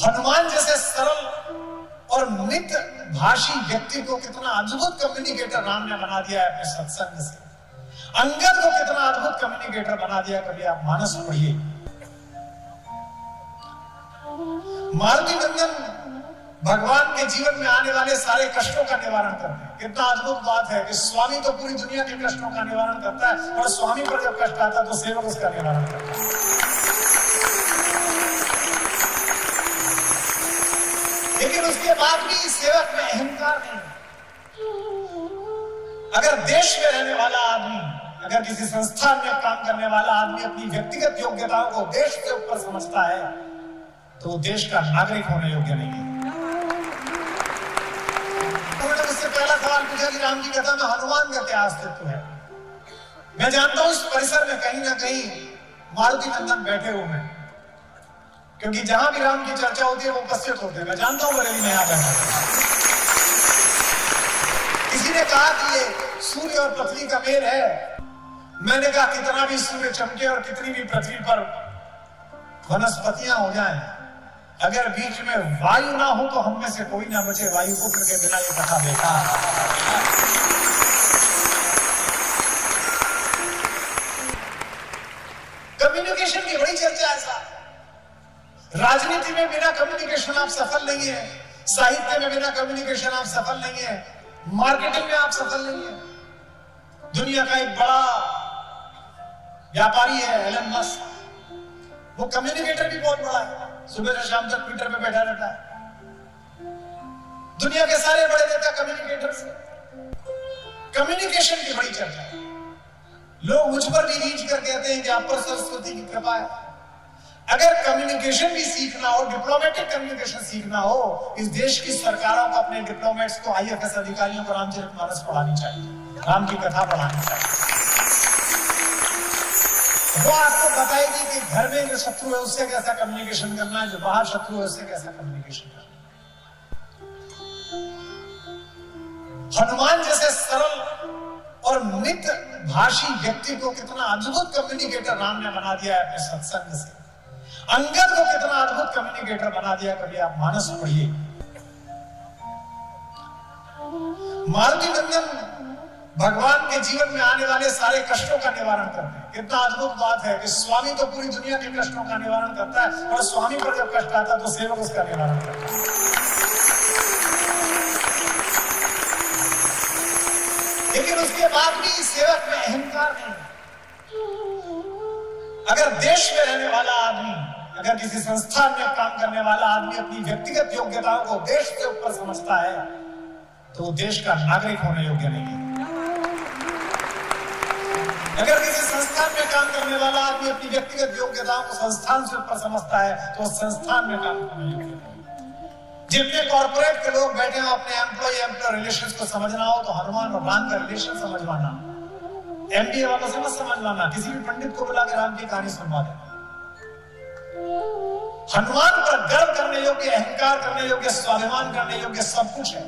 हनुमान जैसे सरल और मित भाषी व्यक्ति को कितना अद्भुत कम्युनिकेटर राम ने बना दिया है अपने सत्संग से। अंगद को कितना अद्भुत कम्युनिकेटर बना दिया, कभी आप मानस पढ़िए। मारुति नंदन भगवान के जीवन में आने वाले सारे कष्टों का निवारण करते हैं। कितना अद्भुत बात है कि स्वामी तो पूरी दुनिया के कष्टों का निवारण करता है, और स्वामी पर जब कष्ट आता है तो सेवक उसका निवारण करता है। लेकिन उसके बाद भी सेवक में अहंकार नहीं। अगर देश में रहने वाला आदमी, अगर किसी संस्थान में काम करने वाला आदमी अपनी व्यक्तिगत योग्यताओं को देश से ऊपर समझता है तो वो देश का नागरिक होने योग्य नहीं है। उन्होंने मुझसे पहला सवाल पूछा कि राम की कथा में हनुमान का क्या अस्तित्व है। मैं जानता हूं इस परिसर में कहीं ना कहीं मारुति नंदन बैठे हुए हैं, क्योंकि जहां भी राम की चर्चा होती है वो उपस्थित होते हैं। मैं जानता हूं बरेली में यहाँ बैठा। किसी ने कहा कि ये सूर्य और पृथ्वी का मेल है। मैंने कहा कितना भी सूर्य चमके और कितनी भी पृथ्वी पर वनस्पतियां हो जाएं, अगर बीच में वायु ना हो तो हम में से कोई ना बचे वायु पुत्र के बिना। ये कथा देखा। कम्युनिकेशन की बड़ी चर्चा है साहब। राजनीति में बिना कम्युनिकेशन आप सफल नहीं है, साहित्य में बिना कम्युनिकेशन आप सफल नहीं है, मार्केटिंग में आप सफल नहीं है। दुनिया का एक बड़ा व्यापारी है एलन मस्क, वो कम्युनिकेटर भी बहुत बड़ा है। सुबह से शाम तक ट्विटर पे बैठा रहता है। दुनिया के सारे बड़े नेता कम्युनिकेटर्स हैं। कम्युनिकेशन की बड़ी चर्चा है। लोग मुझ पर भी रीच कर कहते हैं कि आप पर सरस्वती की कृपा है। अगर कम्युनिकेशन भी सीखना हो, डिप्लोमेटिक कम्युनिकेशन सीखना हो, इस देश की सरकारों को अपने डिप्लोमेट्स को, आईएफएस अधिकारियों को रामचरितमानस पढ़ानी चाहिए, राम की कथा पढ़ानी चाहिए। वो आपको बताएगी कि घर में जो शत्रु है उससे कैसा कम्युनिकेशन करना है, जो बाहर शत्रु है उससे कैसा कम्युनिकेशन करना है। हनुमान जैसे सरल और मित भाषी व्यक्ति को कितना अद्भुत कम्युनिकेटर राम ने बना दिया है अपने सत्संग से। अंगद को कितना अद्भुत कम्युनिकेटर बना दिया, कभी आप मानस पढ़िए। मारुति नंदन भगवान के जीवन में आने वाले सारे कष्टों का निवारण करते हैं। कितना अद्भुत बात है कि स्वामी तो पूरी दुनिया के कष्टों का निवारण करता है, और स्वामी पर जब कष्ट आता है तो सेवक उसका निवारण करता है। लेकिन उसके बाद भी सेवक में अहंकार नहीं। अगर देश में रहने वाला आदमी, अगर किसी संस्थान में काम करने वाला आदमी अपनी व्यक्तिगत योग्यताओं को देश से ऊपर समझता है तो वो देश का नागरिक होने योग्य नहीं है। अगर किसी संस्थान में काम करने वाला आदमी अपनी व्यक्तिगत योग्यताओं को संस्थान से ऊपर समझता है तो संस्थान में काम करने योग्य नहीं। जितने कॉर्पोरेट के लोग बैठे हो, अपने एम्प्लॉय रिलेशंस को समझना हो तो हनुमान और राम का रिलेशन समझवाना। एमबीए वालों से मत समझवाना, किसी भी पंडित को बुला के राम की कहानी सुनवा देना। हनुमान पर गर्व करने योग्य, अहंकार करने योग्य, स्वाभिमान करने योग्य सब कुछ है।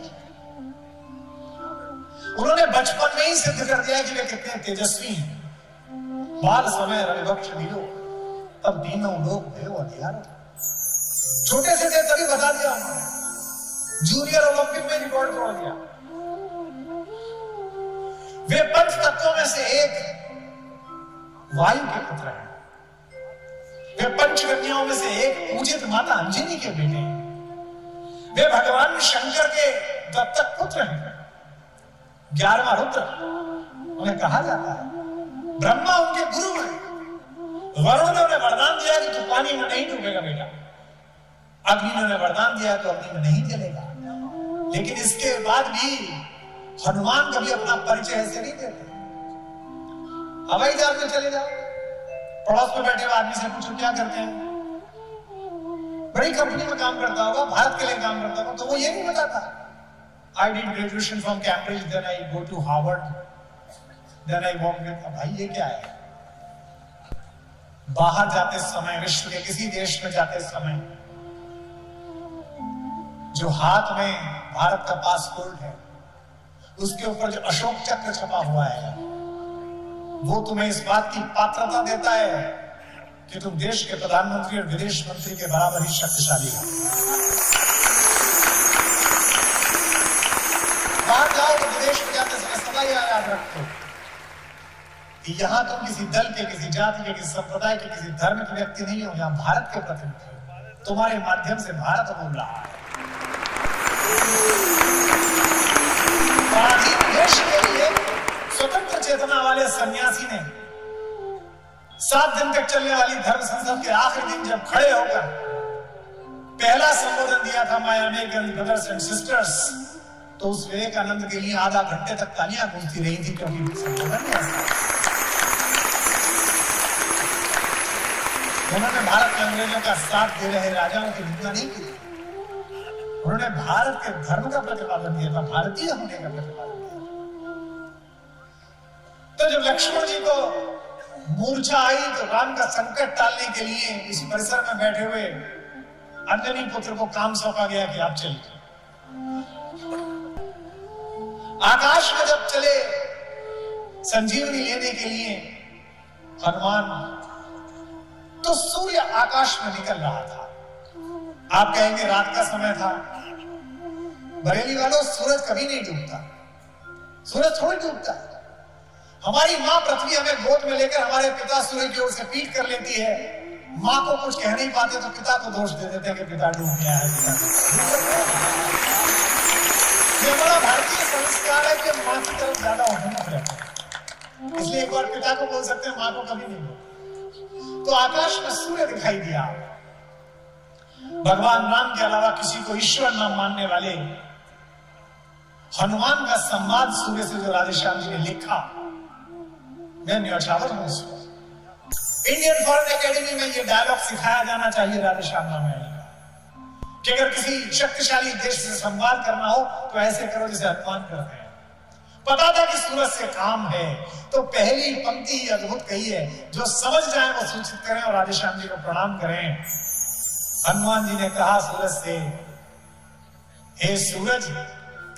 उन्होंने बचपन में ही सिद्ध कर दिया कि वे कितने तेजस्वी हैं। बाल समय रविवक्ष दियो, तब दीनों लोग देव अधियारो। छोटे से थे तभी बता दिया उन्होंने। जूनियर ओलंपिक में रिकॉर्ड तोड़ दिया। वे पंच तत्वों में से एक वायु के पुत्र हैं। वे पंचकन्याओं में से एक पूजित माता अंजनी के बेटे हैं। वे भगवान शंकर के दत्तक पुत्र हैं। 11वां रुद्र उन्हें कहा जाता है। ब्रह्मा उनके गुरु हैं। वरुण ने उन्हें वरदान दिया कि तू पानी में नहीं डूबेगा बेटा। अग्नि ने उन्हें वरदान दिया तो अग्नि में नहीं जलेगा। लेकिन इसके बाद भी हनुमान कभी अपना परिचय ऐसे नहीं देते। हवाई जहाज में चले जाओ, पड़ोस में बैठे हुए आदमी से पूछो क्या करते हैं, बड़ी कंपनी में काम करता होगा, भारत के लिए काम करता होगा, तो वो ये नहीं बताता I did graduation from Cambridge, then I go to Harvard, then I work with। भाई ये क्या है? बाहर जाते समय, विश्व के किसी देश में जाते समय जो हाथ में भारत का पासपोर्ट है उसके ऊपर जो अशोक चक्र छपा हुआ है वो तुम्हें इस बात की पात्रता देता है कि तुम देश के प्रधानमंत्री और विदेश मंत्री के बराबर ही शक्तिशाली हो। बाहर जाओ तो विदेश में जाते समय सदा याद रखो कि यहां तुम किसी दल के, किसी जाति के, किसी संप्रदाय के, किसी धर्म के व्यक्ति नहीं हो, यहां भारत के प्रतिनिधि हो। तुम्हारे माध्यम से भारत बोल रहा है। पराधीन देश के लिए स्वतंत्र चेतना वाले सन्यासी ने 7 दिन तक चलने वाली धर्म संसद के आखिरी दिन जब खड़े होकर पहला संबोधन दिया था, my American brothers and sisters, तो उस विवेकानंद के लिए आधा घंटे तक तालियां गूंजती रही थी, क्योंकि संबोधन ऐसा उन्होंने भारत के अंग्रेजों का साथ दे रहे राजाओं की निंदा नहीं की। उन्होंने भारत के धर्म का प्रतिपादन किया था, भारतीय होने का प्रतिपादन किया। तो जब लक्ष्मण जी को मूर्छा आई तो राम का संकट टालने के लिए इस परिसर में बैठे हुए अंजनी पुत्र को काम सौंपा गया कि आप चलिए। आकाश में जब चले संजीवनी लेने के लिए हनुमान, तो सूर्य आकाश में निकल रहा था। आप कहेंगे रात का समय था। बरेली वालों, सूरज कभी नहीं डूबता, सूरज थोड़ी डूबता। हमारी मां पृथ्वी हमें गोद में लेकर हमारे पिता सूर्य की ओर से पीठ कर लेती है। मां को कुछ कह नहीं पाते तो पिता को दोष दे देते हैं कि पिता डूब गया है। ये बड़ा भारतीय संस्कार है कि मां की तरफ ज्यादा उन्मुख रहता है, इसलिए एक बार पिता को बोल सकते हैं, मां को कभी नहीं बोल। तो आकाश में सूर्य दिखाई दिया। भगवान राम के अलावा किसी को ईश्वर न मानने वाले हनुमान का संवाद सूर्य से जो राधेश्याम जी ने लिखा, मैं न्यौछावर हूं उसमें। इंडियन फॉरेन एकेडमी में यह डायलॉग सिखाया जाना चाहिए राधेश्याम रामायण का, कि अगर किसी शक्तिशाली देश से संवाद करना हो तो ऐसे करो जैसे हनुमान करते हैं। पता था कि सूरज से काम है, तो पहली पंक्ति ही अद्भुत कही है, जो समझ जाए वो सूचित करें और राधेश्याम जी को प्रणाम करें। हनुमान जी ने कहा सूरज से, हे सूरज,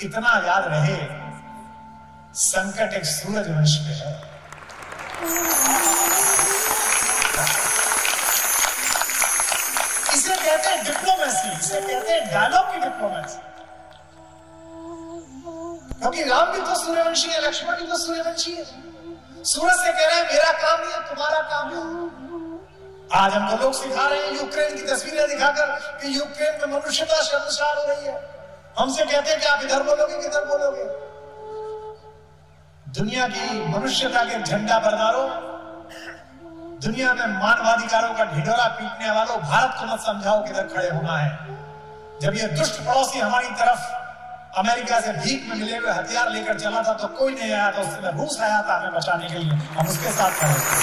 इतना याद रहे, संकट एक सूरज वंश पे है। इसे कहते हैं डिप्लोमेसी, इसे कहते हैं डायलॉग की डिप्लोमेसी। क्योंकि राम भी तो सूर्यवंशी है, लक्ष्मण भी तो सूर्यवंशी है। सूरज से कह रहे हैं मेरा काम नहीं है, तुम्हारा काम है। आज हमको लोग सिखा रहे हैं यूक्रेन की तस्वीरें दिखाकर कि यूक्रेन में मनुष्यता शर्मसार हो रही है। हमसे कहते हैं कि आप इधर बोलोगे किधर बोलोगे। दुनिया की मनुष्यता के झंडा बरदारों, दुनिया में मानवाधिकारों का ढिढोरा पीटने वालों, भारत को मत समझाओ किधर खड़े होना है। जब ये दुष्ट पड़ोसी हमारी तरफ अमेरिका से भीख में मिले हुए हथियार लेकर चला था तो कोई नहीं आया था, उस समय रूस आया था हमें बचाने के लिए, हम उसके साथ खड़े थे।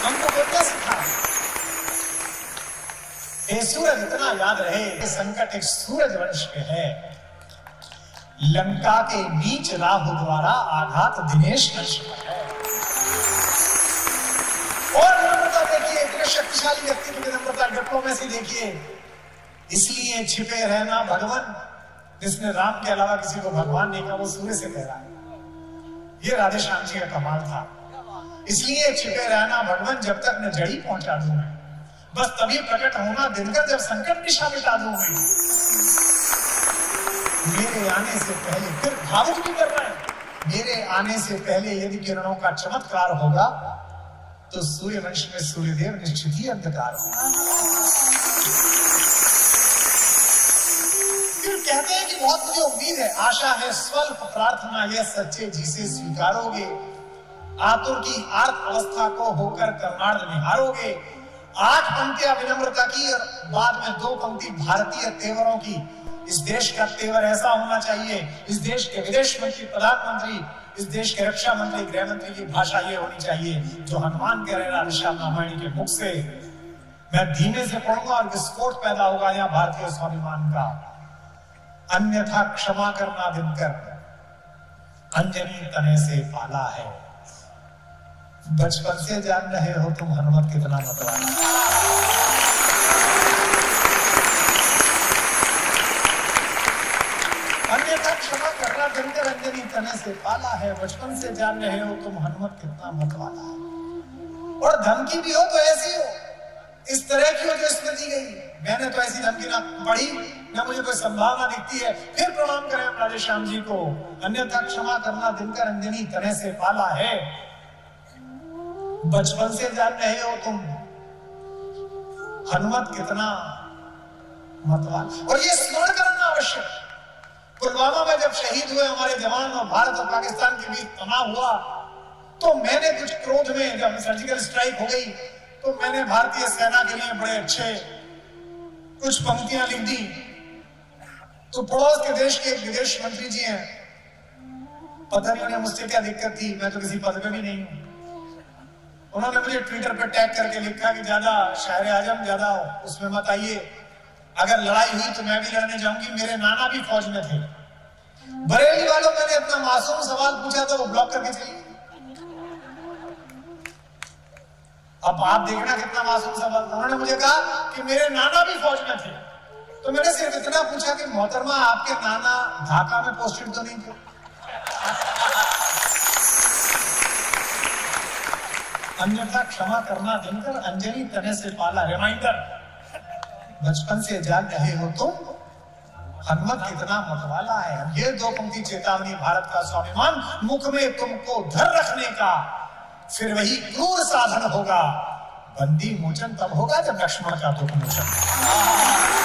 हमको क्या सिखा? ये सूरज इतना याद रहे, संकट एक सूरज वंश पे है। लंका के नीच राहु द्वारा आघात दिनेश वंश पर है। और विनम्रता देखिए, इतने शक्तिशाली व्यक्ति की विनम्रता, डिप्लोमेसी देखिए। इसलिए छिपे रहना भगवान, जिसने राम के अलावा किसी को भगवान नहीं कहा, वो सूर्य से कह रहा है। ये राधेश्याम जी का कमाल था। इसलिए छिपे रहना भगवान, जब तक न जड़ी पहुंचा दूं मैं, बस तभी प्रकट होना दिनकर जब संकट निशा मिटा दूं मैं। मेरे आने से पहले, फिर भावुक भी कर रहा है, मेरे आने से पहले यदि किरणों का चमत्कार होगा तो सूर्यवंश में सूर्यदेव निश्चित ही अंधकार होगा। कहते हैं कि बहुत मुझे उम्मीद है, आशा है, स्वल्प प्रार्थना यह सच्चे जी से स्वीकारोगे। आतुर की आर्त अवस्था को होकर कर्नाड निहारोगे। 8 पंक्तियां विनम्रता की और बाद में 2 पंक्ति भारतीय तेवरों की। इस देश का तेवर ऐसा होना चाहिए, इस देश के विदेश मंत्री, प्रधानमंत्री, इस देश के रक्षा मंत्री, गृह मंत्री की भाषा ये होनी चाहिए जो हनुमान कह रहे राधेश्याम रामायण के मुख से। मैं धीमे से पढ़ूंगा और विस्फोट पैदा होगा यहाँ भारतीय स्वाभिमान का। अन्यथा क्षमा करना दिनकर, अंजनी तने से पाला है। बचपन से जान रहे हो तुम हनुमत कितना मतवाला। अन्यथा क्षमा करना दिनकर, अंजनी तने से पाला है। बचपन से जान रहे हो तुम हनुमत कितना मतवाला है। और धमकी भी हो तो ऐसी हो, इस तरह की हो जो इसमें दी गई। मैंने तो ऐसी धमकी ना पढ़ी, ना मुझे कोई संभावना दिखती है। फिर प्रणाम करें हम राधे श्याम जी को। अन्यथा क्षमा करना दिनकर अंजनी तने से पाला है। बचपन से जान रहे हो तुम हनुमत कितना मतवाल, और ये स्मरण करना आवश्यक। पुलवामा में जब शहीद हुए हमारे जवान और भारत और पाकिस्तान के बीच तनाव हुआ, तो मैंने कुछ क्रोध में, जब सर्जिकल स्ट्राइक हो गई, तो मैंने भारतीय सेना के लिए बड़े अच्छे कुछ पंक्तियां लिख दी। तो पड़ोस के देश के एक विदेश मंत्री जी हैं, पता नहीं उन्हें मुझसे क्या दिक्कत थी, मैं तो किसी पद पे भी नहीं हूं। उन्होंने मुझे ट्विटर पे टैग करके लिखा कि ज्यादा शायर आजम ज्यादा उसमें मत आइए, अगर लड़ाई हुई तो मैं भी लड़ने जाऊंगी, मेरे नाना भी फौज में थे। बरेली वालों, मैंने इतना मासूम सवाल पूछा था, वो ब्लॉक करके चली। अब आप देखना कितना मासूम सवाल। उन्होंने मुझे कहा कि मेरे नाना भी फौज में थे। तो मैंने सिर्फ इतना पूछा कि मोहतरमा आपके नाना ढाका में पोस्टेड तो नहीं थे? अन्यथा क्षमा करना दिनकर अंजनी तने से पाला। रिमाइंडर, बचपन से जान रहे हो तुम हनुमत कितना मतवाला है। ये दो पंक्ति चेतावनी, भारत का स्वाभिमान मुख में तुमको धर रखने का, फिर वही क्रूर साधन होगा। बंदी मोचन तब होगा जब लक्ष्मण का दुख मोचन।